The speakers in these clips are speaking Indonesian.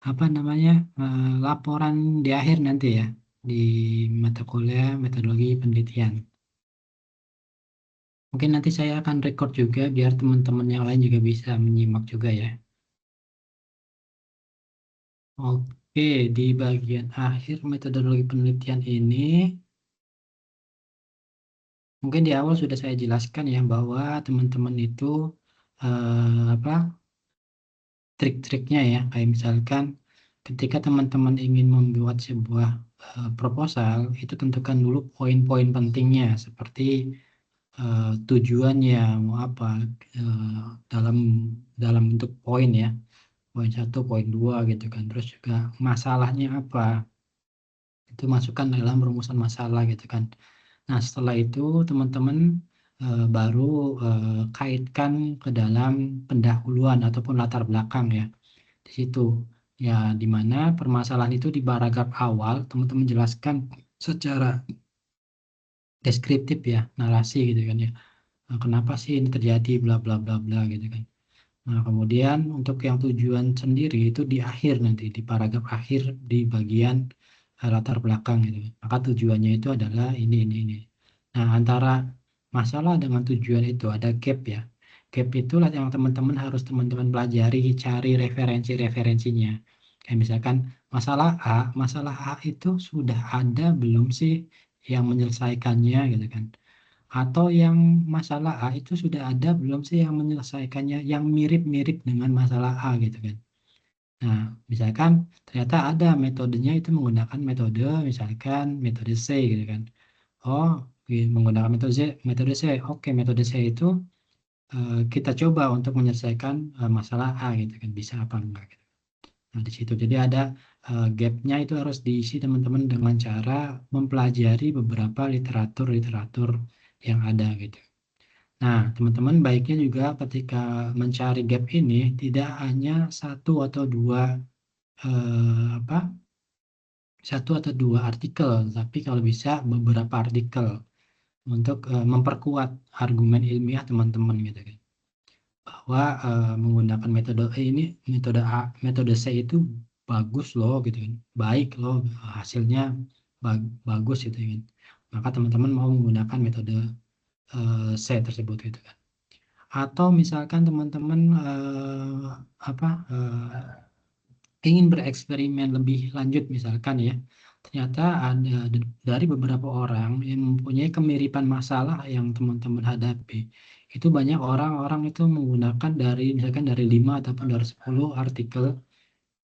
apa namanya laporan di akhir nanti ya di mata kuliah metodologi penelitian. Mungkin nanti saya akan record juga biar teman-teman yang lain juga bisa menyimak juga ya. Oke, di bagian akhir metodologi penelitian ini mungkin di awal sudah saya jelaskan ya bahwa teman-teman itu apa trik-triknya ya, kayak misalkan ketika teman-teman ingin membuat sebuah proposal, itu tentukan dulu poin-poin pentingnya seperti tujuannya mau apa eh, dalam dalam bentuk poin ya, poin satu, poin dua gitu kan. Terus juga masalahnya apa, itu masukkan dalam rumusan masalah gitu kan. Nah, setelah itu teman-teman baru kaitkan ke dalam pendahuluan ataupun latar belakang ya. Di situ ya, di mana permasalahan itu di paragraf awal teman-teman jelaskan secara deskriptif ya, narasi gitu kan ya. Nah, kenapa sih ini terjadi bla bla bla bla gitu kan. Nah, kemudian untuk yang tujuan sendiri itu di akhir nanti di paragraf akhir di bagian latar belakang gitu. Maka tujuannya itu adalah ini. Nah, antara masalah dengan tujuan itu ada gap ya. Gap itulah yang teman-teman harus teman-teman pelajari, cari referensi-referensinya. Kayak misalkan masalah A itu sudah ada belum sih yang menyelesaikannya gitu kan. Atau yang masalah A itu sudah ada belum sih yang menyelesaikannya yang mirip-mirip dengan masalah A gitu kan. Nah, misalkan ternyata ada metodenya itu menggunakan misalkan metode C gitu kan. Oh, menggunakan metode C. Oke, metode C itu kita coba untuk menyelesaikan masalah A gitu kan. Bisa apa enggak gitu. Nah, di situ jadi ada gapnya itu harus diisi teman-teman dengan cara mempelajari beberapa literatur-literatur yang ada gitu. Nah, teman-teman baiknya juga ketika mencari gap ini tidak hanya apa satu atau dua artikel, tapi kalau bisa beberapa artikel untuk memperkuat argumen ilmiah teman-teman gitu kan. Bahwa menggunakan metode ini metode A, metode C itu bagus loh gitu kan, baik loh hasilnya bagus gitu kan. Maka teman-teman mau menggunakan metode C tersebut gitu kan. Atau misalkan teman-teman apa ingin bereksperimen lebih lanjut misalkan ya, ternyata ada dari beberapa orang yang mempunyai kemiripan masalah yang teman-teman hadapi, itu banyak orang-orang itu menggunakan dari misalkan dari 5 ataupun dari 10 artikel,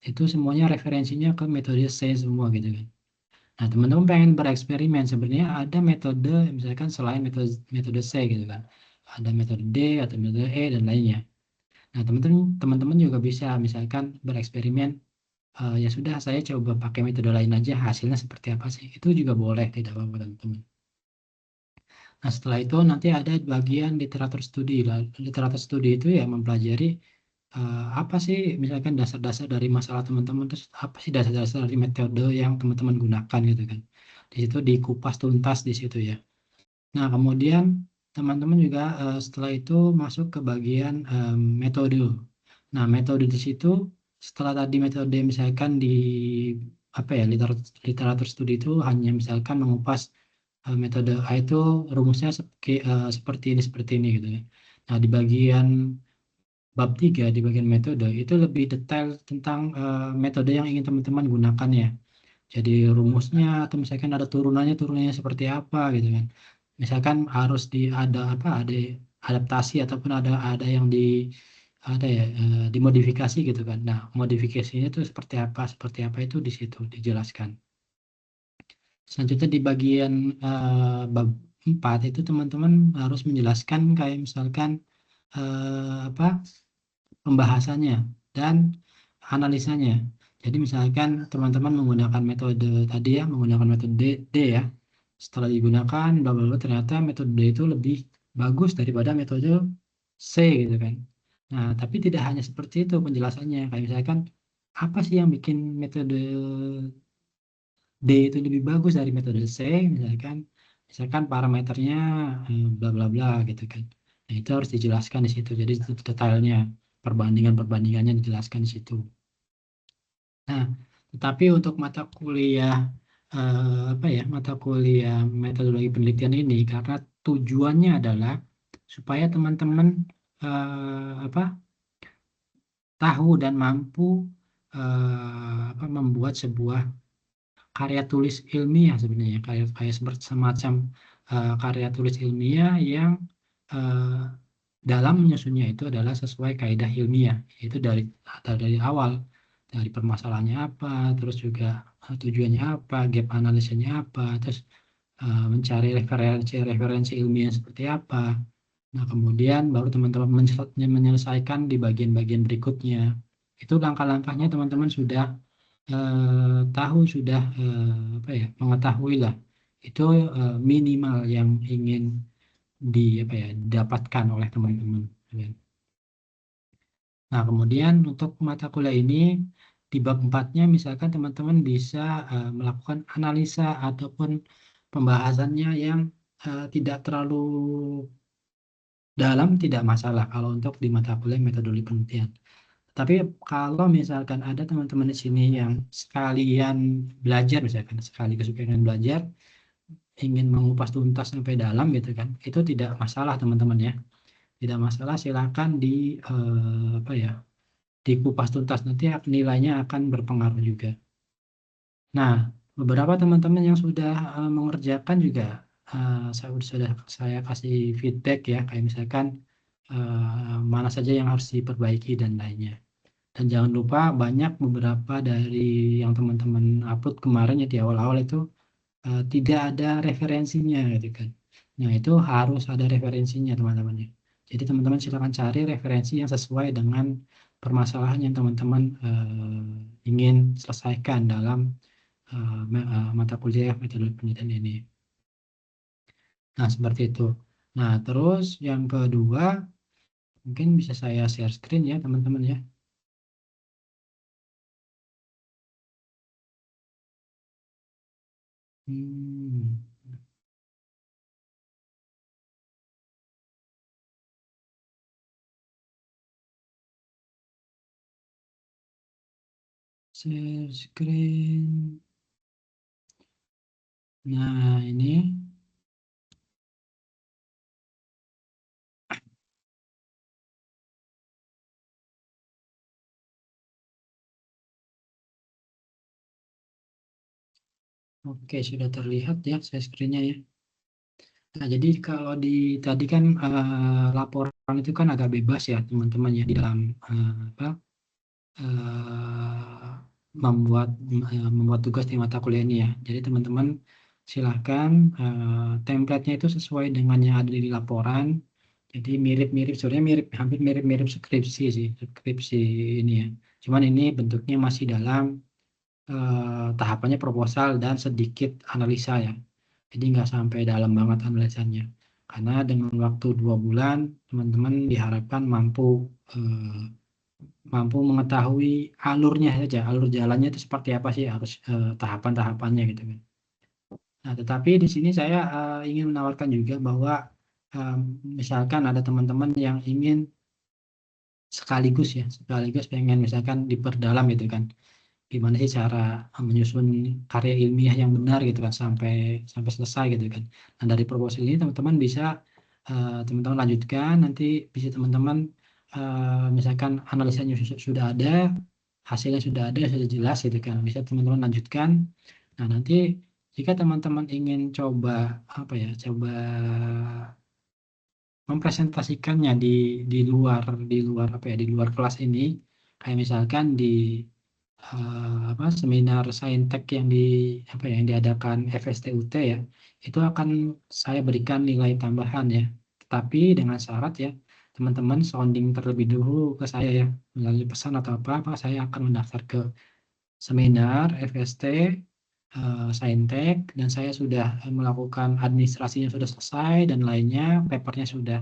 itu semuanya referensinya ke metode C semua gitu kan. Nah, teman-teman pengen bereksperimen, sebenarnya ada metode misalkan selain metode metode C gitu kan. Ada metode D atau metode E dan lainnya. Nah, teman-teman juga bisa misalkan bereksperimen, ya sudah saya coba pakai metode lain aja hasilnya seperti apa sih. Itu juga boleh, tidak apa-apa teman-teman. Nah, setelah itu nanti ada bagian literatur studi. Literatur studi itu ya mempelajari apa sih misalkan dasar-dasar dari masalah teman-teman, terus apa sih dasar-dasar dari metode yang teman-teman gunakan gitu kan. Di situ dikupas tuntas di situ ya. Nah, kemudian teman-teman juga setelah itu masuk ke bagian metode. Nah, metode di situ setelah tadi metode misalkan di apa ya literatur studi itu hanya misalkan mengupas metode A itu rumusnya seperti ini gitu ya. Nah, di bagian bab 3 di bagian metode itu lebih detail tentang metode yang ingin teman-teman gunakan ya. Jadi rumusnya atau misalkan ada turunannya seperti apa gitu kan. Misalkan harus ada apa ada adaptasi ataupun ada yang ada ya dimodifikasi gitu kan. Nah, modifikasinya itu seperti apa itu di situ dijelaskan. Selanjutnya di bagian bab 4 itu teman-teman harus menjelaskan kayak misalkan apa pembahasannya dan analisanya. Jadi misalkan teman-teman menggunakan metode tadi ya, menggunakan metode D ya. Setelah digunakan, bla bla bla, ternyata metode D itu lebih bagus daripada metode C gitu kan. Nah, tapi tidak hanya seperti itu penjelasannya. Kayak misalkan apa sih yang bikin metode D itu lebih bagus dari metode C, misalkan parameternya bla bla bla gitu kan. Nah, itu harus dijelaskan di situ. Jadi itu detailnya, perbandingannya dijelaskan di situ. Nah, tetapi untuk mata kuliah mata kuliah metodologi penelitian ini karena tujuannya adalah supaya teman-teman tahu dan mampu membuat sebuah karya tulis ilmiah sebenarnya kayak semacam karya tulis ilmiah yang eh, dalam menyusunnya itu adalah sesuai kaidah ilmiah, yaitu dari awal, dari permasalahannya apa, terus juga tujuannya apa, gap analisanya apa, terus mencari referensi ilmiah seperti apa. Nah, kemudian baru teman-teman menyelesaikan di bagian-bagian berikutnya. Itu langkah-langkahnya teman-teman sudah tahu, sudah mengetahui lah. Itu minimal yang ingin didapatkan oleh teman-teman. Nah, kemudian untuk mata kuliah ini di bab 4-nya misalkan teman-teman bisa melakukan analisa ataupun pembahasannya yang tidak terlalu dalam, tidak masalah kalau untuk di mata kuliah metodologi penelitian. Tapi kalau misalkan ada teman-teman di sini yang sekalian belajar, misalkan sekaligus pengen belajar, ingin mengupas tuntas sampai dalam gitu kan, itu tidak masalah teman-teman ya. Tidak masalah, silakan dikupas tuntas, nanti nilainya akan berpengaruh juga. Nah, beberapa teman-teman yang sudah mengerjakan juga saya kasih feedback ya, kayak misalkan mana saja yang harus diperbaiki dan lainnya. Dan jangan lupa banyak beberapa dari yang teman-teman upload kemarin ya di awal-awal itu tidak ada referensinya gitu kan. Nah, itu harus ada referensinya teman-teman ya. Jadi teman-teman silakan cari referensi yang sesuai dengan permasalahan yang teman-teman ingin selesaikan dalam mata kuliah metode penelitian ini. Nah, seperti itu. Nah, terus yang kedua, mungkin bisa saya share screen ya teman-teman ya. Hmm, share screen. Nah, ini. Oke, sudah terlihat ya share screen-nya ya. Nah, jadi kalau tadi kan laporan itu kan agak bebas ya teman-teman ya di dalam eh, membuat tugas di mata kuliah ini ya. Jadi teman-teman silahkan template-nya itu sesuai dengan yang ada di laporan. Jadi mirip-mirip, sebenarnya hampir mirip-mirip skripsi sih, skripsi ini ya. Cuman ini bentuknya masih dalam tahapannya proposal dan sedikit analisa ya. Jadi nggak sampai dalam banget analisanya. Karena dengan waktu 2 bulan, teman-teman diharapkan eh, mampu mengetahui alurnya saja, alur jalannya itu seperti apa sih, harus tahapan-tahapannya gitu kan. Nah, tetapi di sini saya ingin menawarkan juga bahwa eh, misalkan ada teman-teman yang ingin sekaligus pengen misalkan diperdalam gitu kan, gimana sih cara menyusun karya ilmiah yang benar gitu kan sampai sampai selesai gitu kan. Nah, dari proposal ini teman-teman bisa teman-teman lanjutkan, nanti bisa teman-teman misalkan analisanya sudah ada, hasilnya sudah ada, sudah jelas gitu kan, bisa teman-teman lanjutkan. Nah, nanti jika teman-teman ingin coba mempresentasikannya di luar kelas ini, kayak misalkan di seminar saintek yang diadakan FSTUT ya, itu akan saya berikan nilai tambahan ya, tetapi dengan syarat ya teman-teman sounding terlebih dahulu ke saya ya, melalui pesan atau apa saya akan mendaftar ke seminar FST saintek, dan saya sudah melakukan administrasinya sudah selesai dan lainnya, papernya sudah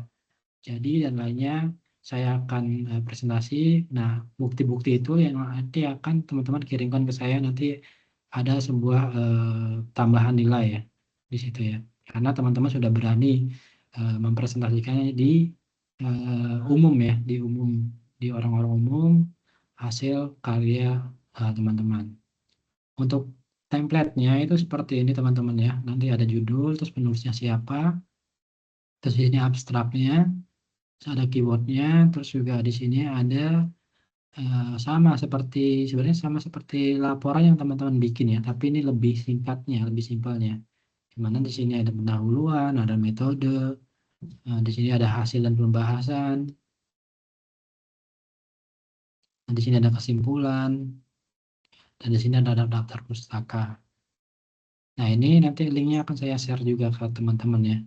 jadi dan lainnya, saya akan presentasi. Nah, bukti-bukti itu yang nanti akan teman-teman kirimkan ke saya, nanti ada sebuah tambahan nilai ya di situ ya. Karena teman-teman sudah berani mempresentasikannya di umum ya, di orang-orang umum, hasil karya teman-teman. Untuk template-nya itu seperti ini teman-teman ya. Nanti ada judul, terus penulisnya siapa, terus ini abstraknya, terus ada keywordnya, terus juga di sini ada sama seperti sebenarnya sama seperti laporan yang teman-teman bikin ya, tapi ini lebih singkatnya, lebih simpelnya. Dimana di sini ada pendahuluan, ada metode, di sini ada hasil dan pembahasan, dan di sini ada kesimpulan, dan di sini ada daftar pustaka. Nah ini nanti linknya akan saya share juga ke teman-teman ya.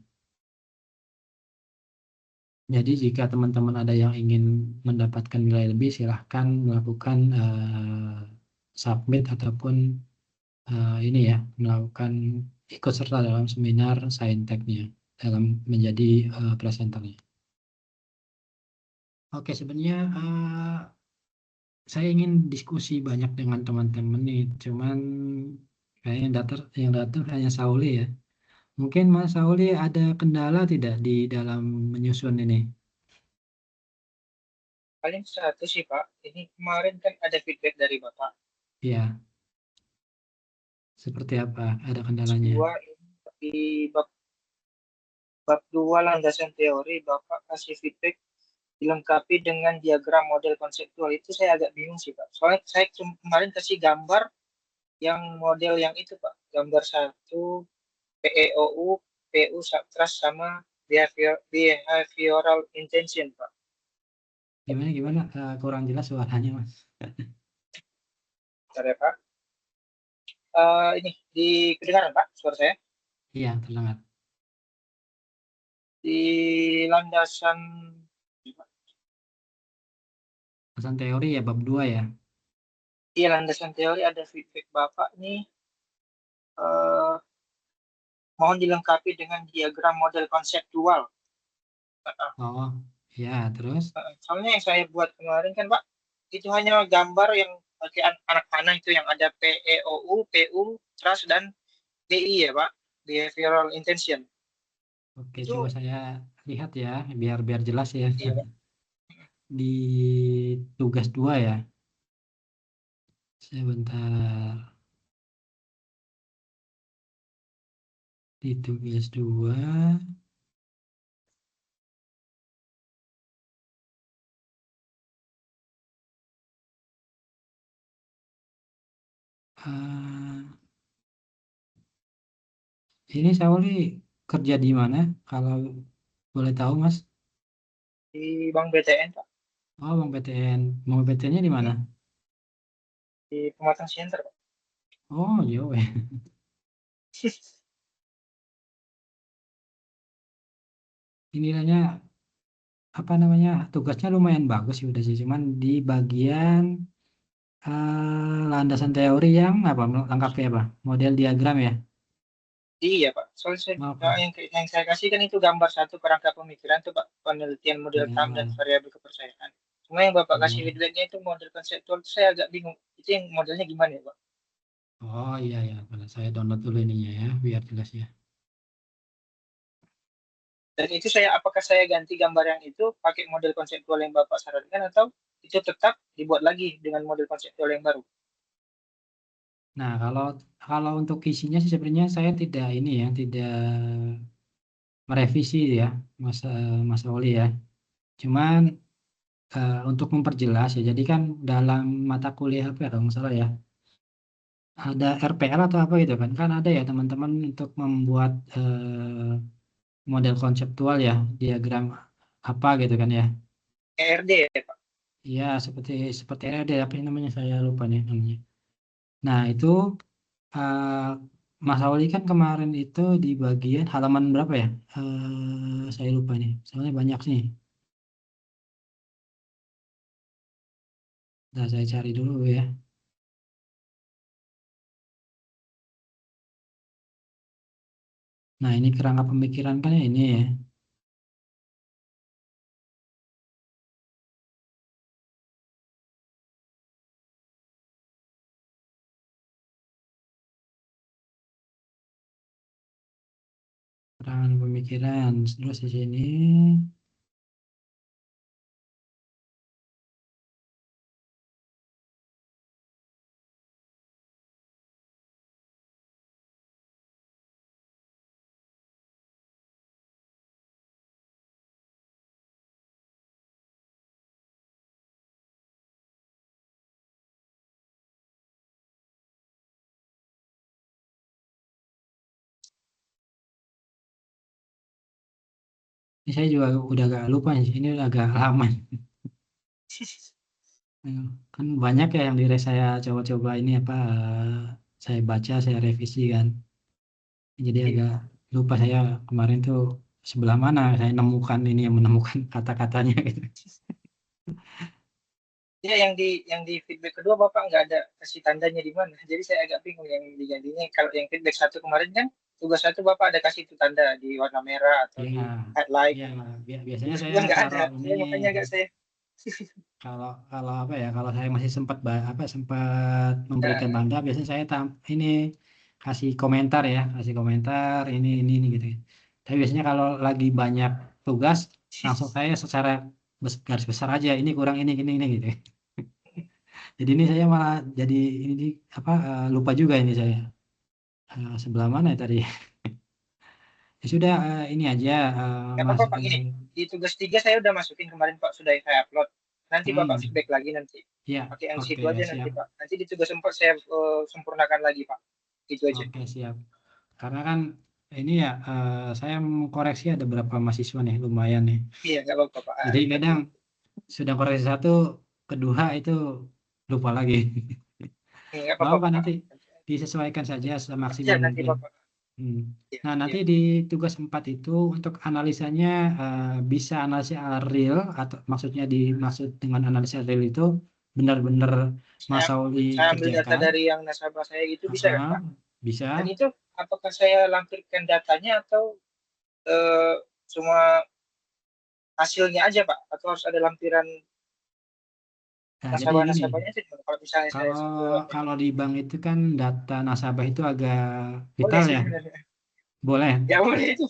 Jadi jika teman-teman ada yang ingin mendapatkan nilai lebih, silahkan melakukan submit ataupun ini ya, melakukan ikut serta dalam seminar Saintek-nya dalam menjadi presenternya. Oke, sebenarnya saya ingin diskusi banyak dengan teman-teman nih, cuman kayaknya yang datang hanya Sauli ya. Mungkin Mas Sauli ada kendala tidak di dalam menyusun ini? Paling satu sih Pak, ini kemarin kan ada feedback dari Bapak. Ya, seperti apa? Ada kendalanya? Dua ini di bab 2 landasan teori Bapak kasih feedback dilengkapi dengan diagram model konseptual. Itu saya agak bingung sih Pak. Soalnya saya kemarin kasih gambar yang model yang itu Pak. Gambar satu PEOU, PU subtrust sama behavioral intention Pak. Gimana gimana? Kurang jelas suaranya Mas. Bentar ya Pak. Ini di kedengaran Pak suara saya? Iya, terdengar. Di landasan Pesan teori ya bab 2 ya. iya landasan teori ada feedback Bapak nih eh, mohon dilengkapi dengan diagram model konseptual. Oh, ya, terus? Soalnya yang saya buat kemarin kan Pak, itu hanya gambar yang pakai anak panah itu yang ada PEOU, PU, trust dan DI ya Pak, behavioral intention. Oke, coba Itu saya lihat ya, biar biar jelas ya. iya Pak. Di tugas 2 ya. Sebentar. Di tugas 2. Ini Sauli kerja di mana? Kalau boleh tahu, Mas? Di Bank BTN Pak, Oh, Bang PTN. Bang PTN-nya di mana? di Pematang Center Pak. Oh, jauh ya. Ini nilainya apa namanya? Tugasnya lumayan bagus sih udah sih. Cuman di bagian landasan teori yang apa? Lengkapnya apa? Model diagram ya? Iya Pak, soalnya Oke. yang saya kasih kan itu gambar satu kerangka pemikiran tuh Pak, penelitian model TAM dan Ya. variabel kepercayaan. Cuma yang Bapak kasih Oh, feedbacknya itu model konseptual, itu saya agak bingung. Itu yang modelnya gimana ya Pak? oh iya ya. Benar. Saya download dulu ininya ya, biar jelas ya. Dan itu apakah saya ganti gambar yang itu pakai model konseptual yang Bapak sarankan atau itu tetap dibuat lagi dengan model konseptual yang baru? Nah, kalau kalau untuk isinya sih sebenarnya saya tidak ini ya, tidak merevisi ya, Mas Oli ya. Cuman untuk memperjelas ya, jadi kan dalam mata kuliah apa ya kalau nggak salah ya, ada RPL atau apa gitu kan, kan ada ya teman-teman untuk membuat model konseptual ya, diagram apa gitu kan ya. ERD ya Pak? Ya seperti seperti ada apa sih namanya saya lupa nih namanya. Nah itu eh, Mas Auli kan kemarin itu di bagian halaman berapa ya? Saya lupa nih, soalnya banyak nih. Nah saya cari dulu ya. Nah ini kerangka pemikiran kan ya ini ya. Kerangka pemikiran. Terus di sini Ini saya juga udah agak lupa nih, ini udah agak lama. Kan banyak ya yang saya coba-coba ini apa, saya baca, saya revisi kan. Jadi Iya. agak lupa saya kemarin tuh sebelah mana saya nemukan ini, yang menemukan kata-katanya gitu. Ya, yang di feedback kedua Bapak nggak ada kasih tandanya di mana. Jadi saya agak bingung yang digantinya. Kalau yang feedback satu kemarin kan tugas satu Bapak ada kasih itu tanda di warna merah atau di Ya, highlight. ya, biasanya Tugas saya kedua nggak ada. taruh ini, Saya makanya agak saya kalau kalau apa ya, kalau saya masih sempat sempat memberikan ya, tanda, biasanya saya ini kasih komentar ya, kasih komentar ini gitu. Tapi biasanya kalau lagi banyak tugas, langsung saya secara garis besar aja, ini kurang ini gitu. Jadi ini saya malah jadi ini apa, lupa juga ini saya. Sebelah mana ya tadi? Ya sudah, ini aja, nggak apa-apa Pak. masukin. Gini, di tugas tiga saya udah masukin kemarin Pak, sudah saya upload. Nanti Bapak Hmm, feedback lagi nanti. ya, Pakai yang di oke, situ aja nanti siap. Pak. Nanti di tugas 4 saya sempurnakan lagi Pak. Itu aja. Oke, siap. Karena kan ini ya, saya mengkoreksi ada beberapa mahasiswa nih, lumayan nih. Iya, nggak apa-apa Pak. Jadi kadang sudah koreksi satu, kedua itu lupa lagi. Nggak Gak apa-apa apa, Pak. nanti disesuaikan saja Aja semaksimal nanti mungkin. Bapak. Hmm. Iya, Nah, nanti iya. di tugas 4 itu untuk analisanya, bisa analisa real, atau maksudnya dimaksud dengan analisa real itu benar-benar Saya, Mas Sauli saya ambil data kerjakan. dari yang nasabah saya itu bisa kan Ah, Pak? Dan bisa. itu apakah saya lampirkan datanya atau eh, cuma hasilnya aja Pak? Atau harus ada lampiran Nah, jadi gini, nasabah-nasabahnya itu gimana? Kalau misalnya saya kalau ini, kalau di bank itu kan data nasabah itu agak boleh vital sih ya. sebenarnya. Boleh. Ya boleh itu.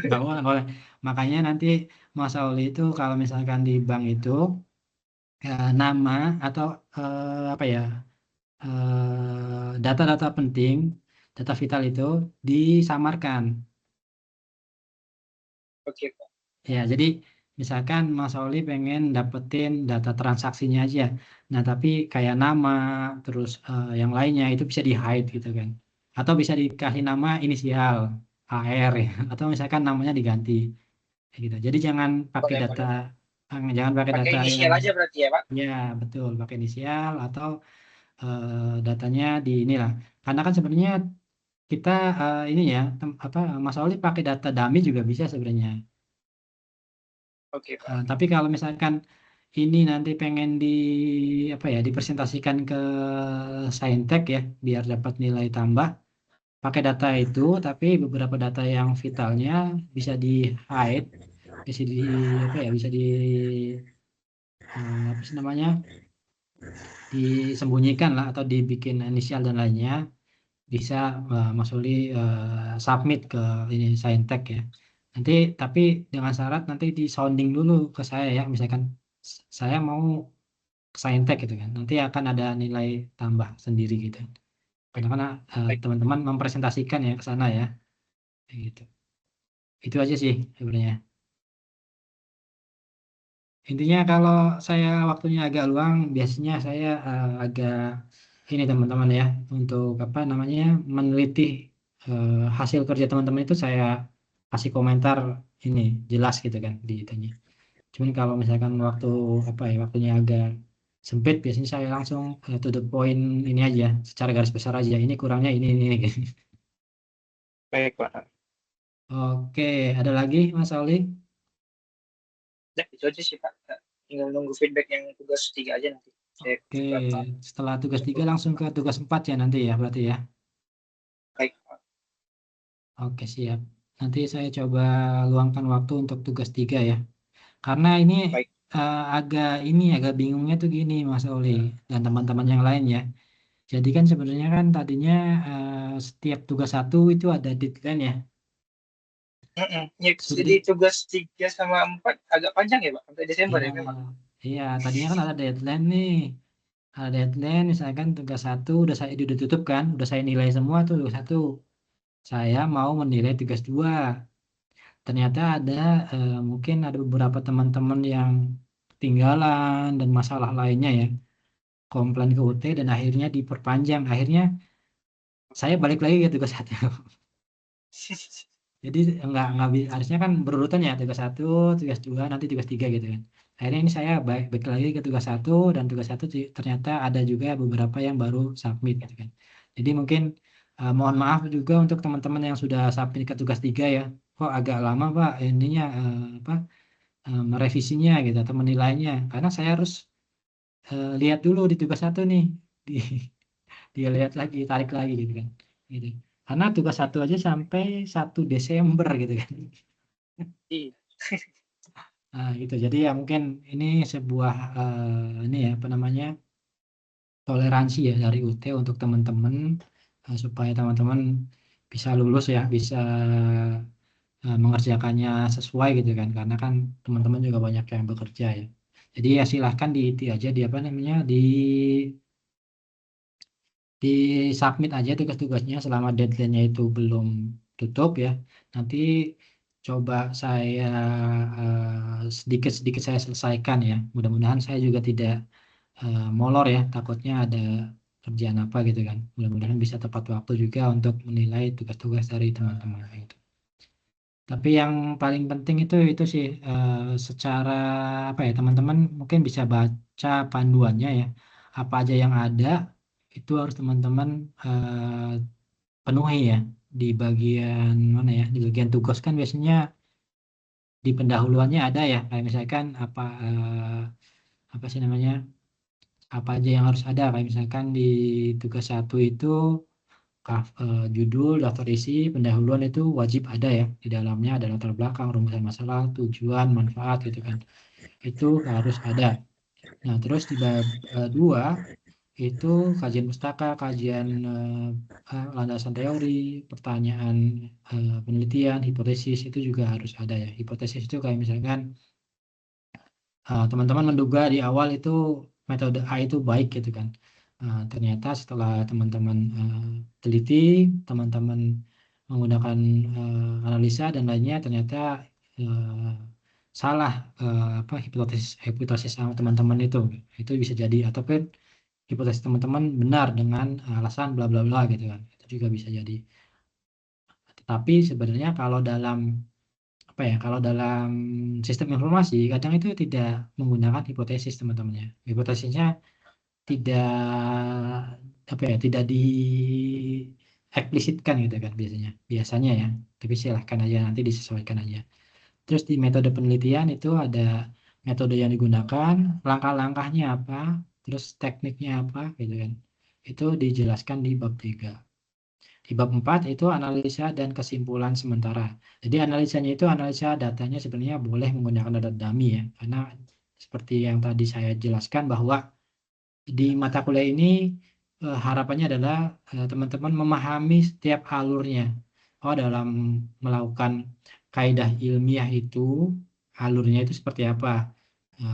Nggak boleh, boleh. Makanya nanti Mas Sauli itu kalau misalkan di bank itu, nama atau apa ya, data-data penting, data vital itu disamarkan. Oke Pak. Ya, jadi misalkan Mas Sauli pengen dapetin data transaksinya aja. Nah, tapi kayak nama, terus yang lainnya itu bisa di hide gitu kan. Atau bisa dikasih nama inisial, AR ya. Atau misalkan namanya diganti kayak gitu. Jadi jangan pakai Boleh, data, boleh. jangan pakai Pakai data yang, inisial aja berarti ya Pak? ya betul, pakai inisial atau datanya di inilah. Karena kan sebenarnya kita, ini ya, apa, Mas Sauli pakai data dummy juga bisa sebenarnya. Oke Pak. Tapi kalau misalkan ini nanti pengen di apa ya, dipresentasikan ke Saintek ya, biar dapat nilai tambah, pakai data itu, tapi beberapa data yang vitalnya bisa di hide, bisa di apa ya, bisa di, apa sih namanya, disembunyikan lah, atau dibikin inisial dan lainnya, bisa Mas Uli submit ke ini Saintek ya. Nanti tapi dengan syarat nanti di sounding dulu ke saya ya, misalkan saya mau Saintek gitu kan. Nanti akan ada nilai tambah sendiri gitu. Baik, Karena baik. teman-teman mempresentasikan ya ke sana ya. Kayak gitu. Itu aja sih sebenarnya. Intinya kalau saya waktunya agak luang, biasanya saya agak ini teman-teman ya, untuk apa namanya, meneliti hasil kerja teman-teman itu, saya kasih komentar ini jelas gitu kan di itunya. Cuman kalau misalkan waktu apa ya, waktunya agak sempit, biasanya saya langsung to the point ini aja, secara garis besar aja. Ini kurangnya ini gitu. Baik Pak. Oke, ada lagi Mas Auli? Nah, itu aja sih Pak. Nah, tinggal nunggu feedback yang tugas tiga aja nanti. Saya Oke, coba Pak. setelah tugas 3 langsung Sempurna. ke tugas 4 ya nanti ya berarti ya. Baik Pak. Oke, siap. Nanti saya coba luangkan waktu untuk tugas 3 ya. Karena ini Baik. agak bingungnya tuh gini Mas Oli dan teman-teman yang lain ya. Jadi kan sebenarnya kan tadinya setiap tugas satu itu ada deadline ya. Ya, Sudah, jadi tugas 3 sama 4 agak panjang ya Pak, sampai Desember iya, ya memang. iya, tadinya kan ada deadline nih. Ada deadline, misalkan tugas satu udah tutup kan, udah saya nilai semua tuh tugas satu. Saya mau menilai tugas dua. Ternyata ada, mungkin ada beberapa teman-teman yang ketinggalan dan masalah lainnya ya, komplain ke UT dan akhirnya diperpanjang. Akhirnya saya balik lagi ke tugas satu. Jadi nggak harusnya kan berurutan ya, tugas 1, tugas 2, nanti tugas 3 gitu kan. Akhirnya ini saya baik lagi ke tugas 1, dan tugas 1 ternyata ada juga beberapa yang baru submit gitu kan. Jadi mungkin mohon maaf juga untuk teman-teman yang sudah submit ke tugas 3 ya. Kok agak lama Pak ininya apa merevisinya gitu atau menilainya, karena saya harus lihat dulu di tugas 1 nih. Di, dia lihat lagi, tarik lagi gitu kan. Gitu. Karena tugas 1 aja sampai 1 Desember gitu kan. Iya. Nah, gitu. Jadi ya mungkin ini sebuah ini ya apa namanya toleransi ya dari UT untuk teman-teman supaya teman-teman bisa lulus ya, bisa mengerjakannya sesuai gitu kan. Karena kan teman-teman juga banyak yang bekerja ya. Jadi ya silahkan di aja di apa namanya di submit aja tugas-tugasnya selama deadline-nya itu belum tutup ya. Nanti coba saya sedikit-sedikit saya selesaikan ya. Mudah-mudahan saya juga tidak molor ya. Takutnya ada kerjaan apa gitu kan. Mudah-mudahan bisa tepat waktu juga untuk menilai tugas-tugas dari teman-teman gitu. Tapi yang paling penting itu sih secara apa ya teman-teman mungkin bisa baca panduannya ya. Apa aja yang ada itu harus teman-teman penuhi ya di bagian mana ya, di bagian tugas kan biasanya di pendahuluannya ada ya kayak misalkan apa sih namanya apa aja yang harus ada kayak misalkan di tugas 1 itu judul, daftar isi, pendahuluan itu wajib ada ya, di dalamnya ada latar belakang, rumusan masalah, tujuan, manfaat gitu kan, itu harus ada. Nah terus di bab 2 itu kajian pustaka, kajian landasan teori, pertanyaan penelitian, hipotesis itu juga harus ada ya. Hipotesis itu kayak misalkan teman-teman menduga di awal itu metode A itu baik gitu kan. Ternyata setelah teman-teman teliti, teman-teman menggunakan analisa dan lainnya, ternyata eh, salah apa hipotesis hipotesis sama teman-teman itu bisa jadi, ataupun hipotesis teman-teman benar dengan alasan bla bla bla gitu kan, itu juga bisa jadi. Tapi sebenarnya kalau dalam apa ya, kalau dalam sistem informasi kadang itu tidak menggunakan hipotesis teman-teman ya. Hipotesisnya tidak apa ya, tidak di eksplisitkan gitu kan biasanya ya, tapi silahkan aja nanti disesuaikan aja. Terus di metode penelitian itu ada metode yang digunakan, langkah-langkahnya apa, terus tekniknya apa gitu kan. Itu dijelaskan di bab 3. Di bab 4 itu analisa dan kesimpulan sementara. Jadi analisanya itu analisa datanya sebenarnya boleh menggunakan data dummy ya. Karena seperti yang tadi saya jelaskan bahwa di mata kuliah ini harapannya adalah teman-teman memahami setiap alurnya. Oh, dalam melakukan kaidah ilmiah itu alurnya itu seperti apa?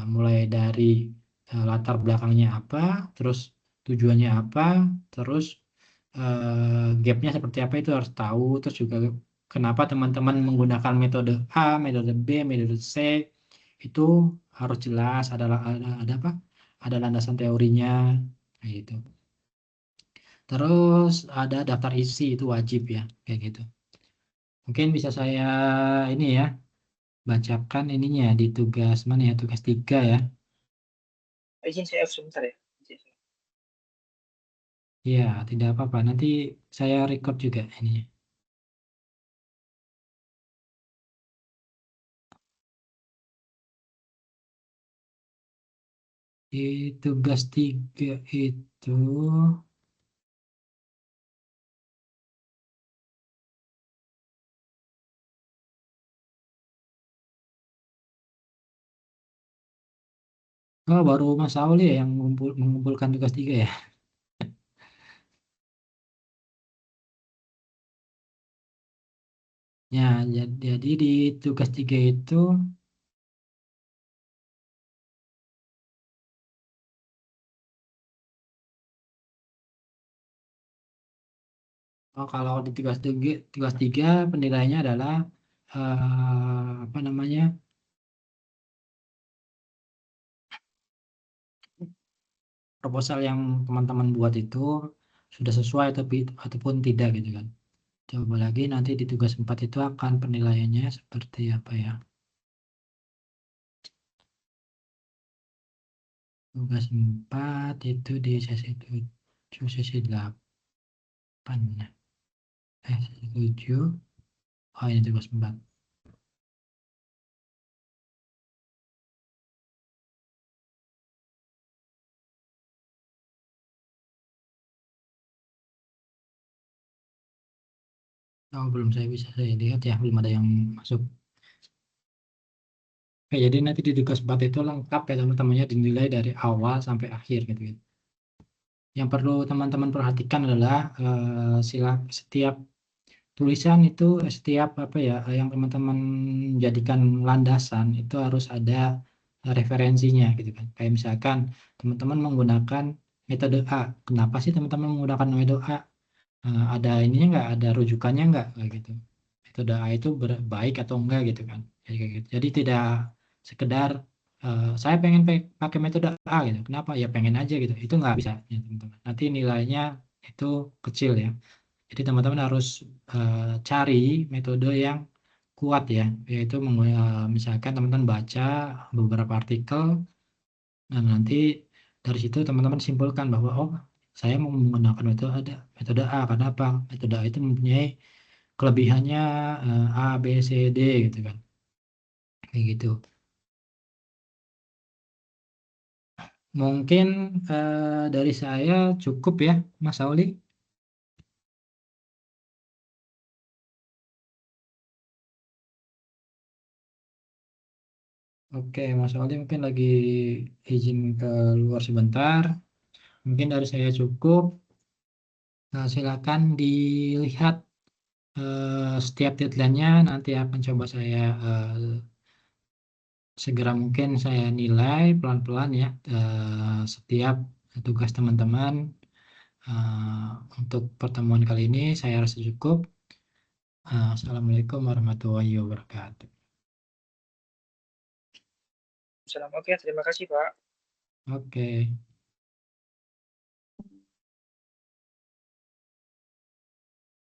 Mulai dari latar belakangnya apa, terus tujuannya apa, terus gapnya seperti apa itu harus tahu. Terus juga kenapa teman-teman menggunakan metode A, metode B, metode C itu harus jelas ada apa? Ada landasan teorinya gitu. Terus ada daftar isi itu wajib ya kayak gitu. Mungkin bisa saya ini ya bacakan ininya di tugas mana ya, tugas 3 ya. Izin saya sebentar ya. Ya, tidak apa-apa. Nanti saya record juga ininya. Di tugas 3 itu baru Mas Auli ya yang mengumpulkan tugas 3 ya. Ya, jadi di tugas 3 itu kalau di tugas 3 penilaiannya adalah apa namanya? Proposal yang teman-teman buat itu sudah sesuai ataupun tidak gitu kan. Coba lagi nanti di tugas 4 itu akan penilaiannya seperti apa ya. Tugas 4 itu di sesi 7, sesi 8. Sesi 7. Oh, ini tugas 4. Oh, belum bisa saya lihat ya, belum ada yang masuk. Oke, jadi nanti di tugas 4 itu lengkap ya teman-temannya, dinilai dari awal sampai akhir gitu. Yang perlu teman-teman perhatikan adalah setiap tulisan itu, setiap apa ya yang teman-teman jadikan landasan itu harus ada referensinya gitu kan. Kayak misalkan teman-teman menggunakan metode A. Kenapa sih teman-teman menggunakan metode A? Ada ininya nggak, ada rujukannya nggak, kayak gitu. Metode A itu baik atau enggak gitu kan. Kayak gitu. Jadi tidak sekedar saya pengen pakai metode A gitu. Kenapa? Ya pengen aja gitu. Itu nggak bisa ya, teman-teman. Nanti nilainya itu kecil ya. Jadi teman-teman harus cari metode yang kuat ya, yaitu misalkan teman-teman baca beberapa artikel, dan nanti dari situ teman-teman simpulkan bahwa oh, saya mau menggunakan metode A karena apa? Metode A itu mempunyai kelebihannya A, B, C, D gitu kan. Kayak gitu. Mungkin dari saya cukup ya, Mas Auli. Oke, Mas Auli mungkin lagi izin keluar sebentar. Mungkin dari saya cukup. Silakan dilihat setiap deadline-nya, nanti akan coba saya segera mungkin saya nilai pelan-pelan ya setiap tugas teman-teman. Untuk pertemuan kali ini saya rasa cukup. Assalamualaikum warahmatullahi wabarakatuh. Oke, terima kasih Pak. Oke.